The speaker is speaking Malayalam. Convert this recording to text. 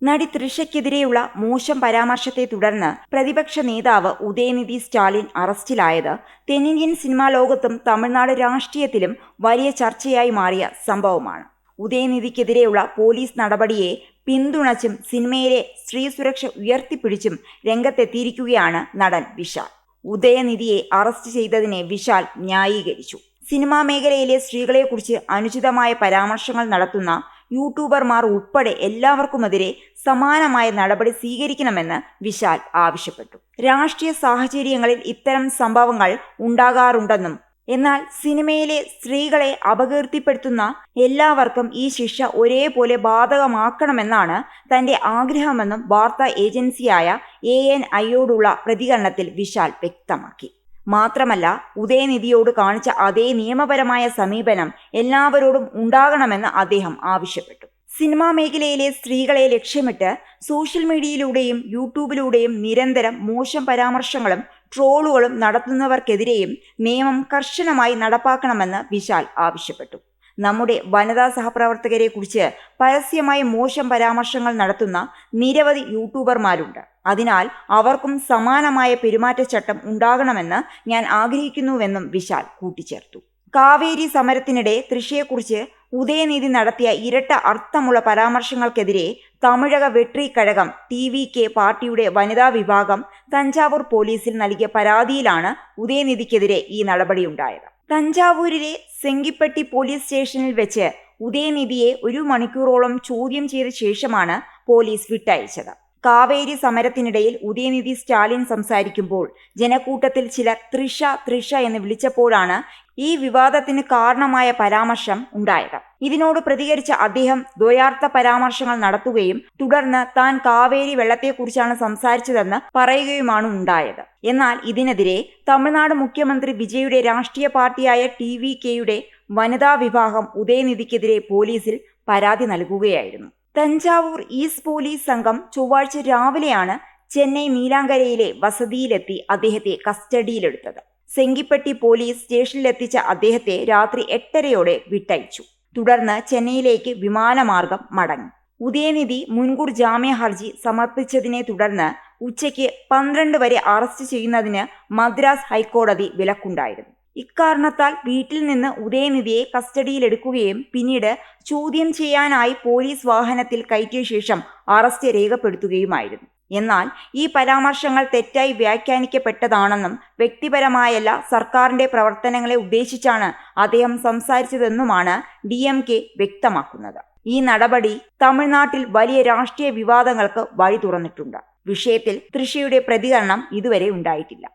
നടി തൃഷയ്ക്കെതിരെയുള്ള മോശം പരാമർശത്തെ തുടർന്ന് പ്രതിപക്ഷ നേതാവ് ഉദയനിധി സ്റ്റാലിൻ അറസ്റ്റിലായത് തെന്നിന്ത്യൻ സിനിമാ ലോകത്തും തമിഴ്നാട് രാഷ്ട്രീയത്തിലും വലിയ ചർച്ചയായി മാറിയ സംഭവമാണ്. ഉദയനിധിക്കെതിരെയുള്ള പോലീസ് നടപടിയെ പിന്തുണച്ചും സിനിമയിലെ സ്ത്രീ സുരക്ഷ ഉയർത്തിപ്പിടിച്ചും രംഗത്തെത്തിയിരിക്കുകയാണ് നടൻ വിശാൽ. ഉദയനിധിയെ അറസ്റ്റ് ചെയ്തതിനെ വിശാൽ ന്യായീകരിച്ചു. സിനിമാ മേഖലയിലെ സ്ത്രീകളെക്കുറിച്ച് അനുചിതമായ പരാമർശങ്ങൾ നടത്തുന്ന യൂട്യൂബർമാർ ഉൾപ്പെടെ എല്ലാവർക്കുമെതിരെ സമാനമായ നടപടി സ്വീകരിക്കണമെന്ന് വിശാൽ ആവശ്യപ്പെട്ടു. രാഷ്ട്രീയ സാഹചര്യങ്ങളിൽ ഇത്തരം സംഭവങ്ങൾ ഉണ്ടാകാറുണ്ടെന്നും എന്നാൽ സിനിമയിലെ സ്ത്രീകളെ അപകീർത്തിപ്പെടുത്തുന്ന എല്ലാവർക്കും ഈ ശിക്ഷ ഒരേപോലെ ബാധകമാക്കണമെന്നാണ് തന്റെ ആഗ്രഹമെന്നും വാർത്താ ഏജൻസിയായ ANIയോടുള്ള പ്രതികരണത്തിൽ വിശാൽ വ്യക്തമാക്കി. മാത്രമല്ല, ഉദയനിധിയോട് കാണിച്ച അതേ നിയമപരമായ സമീപനം എല്ലാവരോടും ഉണ്ടാകണമെന്ന് അദ്ദേഹം ആവശ്യപ്പെട്ടു. സിനിമാ മേഖലയിലെ സ്ത്രീകളെ ലക്ഷ്യമിട്ട് സോഷ്യൽ മീഡിയയിലൂടെയും യൂട്യൂബിലൂടെയും നിരന്തരം മോശം പരാമർശങ്ങളും ട്രോളുകളും നടത്തുന്നവർക്കെതിരെയും നിയമം കർശനമായി നടപ്പാക്കണമെന്ന് വിശാൽ ആവശ്യപ്പെട്ടു. നമ്മുടെ വനിതാ സഹപ്രവർത്തകരെക്കുറിച്ച് പരസ്യമായി മോശം പരാമർശങ്ങൾ നടത്തുന്ന നിരവധി യൂട്യൂബർമാരുണ്ട്. അതിനാൽ അവർക്കും സമാനമായ പെരുമാറ്റച്ചട്ടം ഉണ്ടാകണമെന്ന് ഞാൻ ആഗ്രഹിക്കുന്നുവെന്നും വിശാൽ കൂട്ടിച്ചേർത്തു. കാവേരി സമരത്തിനിടെ തൃഷയെക്കുറിച്ച് ഉദയനിധി നടത്തിയ ഇരട്ട അർത്ഥമുള്ള പരാമർശങ്ങൾക്കെതിരെ തമിഴക വെട്രി കഴകം TVK പാർട്ടിയുടെ വനിതാ വിഭാഗം തഞ്ചാവൂർ പോലീസിൽ നൽകിയ പരാതിയിലാണ് ഉദയനിധിക്കെതിരെ ഈ നടപടിയുണ്ടായത്. തഞ്ചാവൂരിലെ സെങ്കിപ്പെട്ടി പോലീസ് സ്റ്റേഷനിൽ വെച്ച് ഉദയനിധിയെ 1 മണിക്കൂറോളം ചോദ്യം ചെയ്ത ശേഷമാണ് പോലീസ് വിട്ടയച്ചത്. കാവേരി സമരത്തിനിടയിൽ ഉദയനിധി സ്റ്റാലിൻ സംസാരിക്കുമ്പോൾ ജനക്കൂട്ടത്തിൽ ചിലർ തൃഷ എന്ന് വിളിച്ചപ്പോഴാണ് ഈ വിവാദത്തിന് കാരണമായ പരാമർശം ഉണ്ടായത്. ഇതിനോട് പ്രതികരിച്ച അദ്ദേഹം ദ്വയാർത്ഥ പരാമർശങ്ങൾ നടത്തുകയും തുടർന്ന് താൻ കാവേരി വെള്ളത്തെക്കുറിച്ചാണ് സംസാരിച്ചതെന്ന് പറയുകയുമാണ് ഉണ്ടായത്. എന്നാൽ ഇതിനെതിരെ തമിഴ്നാട് മുഖ്യമന്ത്രി വിജയുടെ രാഷ്ട്രീയ പാർട്ടിയായ TVKയുടെ വനിതാ വിഭാഗം ഉദയനിധിക്കെതിരെ പോലീസിൽ പരാതി നൽകുകയായിരുന്നു. തഞ്ചാവൂർ ഈസ്റ്റ് പോലീസ് സംഘം ചൊവ്വാഴ്ച രാവിലെയാണ് ചെന്നൈ നീലാങ്കരയിലെ വസതിയിലെത്തി അദ്ദേഹത്തെ കസ്റ്റഡിയിലെടുത്തത്. സെങ്കിപ്പെട്ടി പോലീസ് സ്റ്റേഷനിലെത്തിച്ച അദ്ദേഹത്തെ രാത്രി 8:30 വിട്ടയച്ചു. തുടർന്ന് ചെന്നൈയിലേക്ക് വിമാനമാർഗം മടങ്ങി. ഉദയനിധി മുൻകൂർ ജാമ്യ ഹർജി സമർപ്പിച്ചതിനെ തുടർന്ന് ഉച്ചയ്ക്ക് 12 വരെ അറസ്റ്റ് ചെയ്യുന്നതിന് മദ്രാസ് ഹൈക്കോടതി വിലക്കുണ്ടായിരുന്നു. ഇക്കാരണത്താൽ വീട്ടിൽ നിന്ന് ഉദയനിധിയെ കസ്റ്റഡിയിലെടുക്കുകയും പിന്നീട് ചോദ്യം ചെയ്യാനായി പോലീസ് വാഹനത്തിൽ കയറ്റിയ ശേഷം അറസ്റ്റ് രേഖപ്പെടുത്തുകയുമായിരുന്നു. എന്നാൽ ഈ പരാമർശങ്ങൾ തെറ്റായി വ്യാഖ്യാനിക്കപ്പെട്ടതാണെന്നും വ്യക്തിപരമായല്ല സർക്കാരിന്റെ പ്രവർത്തനങ്ങളെ ഉദ്ദേശിച്ചാണ് അദ്ദേഹം സംസാരിച്ചതെന്നുമാണ് DMK വ്യക്തമാക്കുന്നത്. ഈ നടപടി തമിഴ്നാട്ടിൽ വലിയ രാഷ്ട്രീയ വിവാദങ്ങൾക്ക് വഴി തുറന്നിട്ടുണ്ട്. വിഷയത്തിൽ തൃഷയുടെ പ്രതികരണം ഇതുവരെ ഉണ്ടായിട്ടില്ല.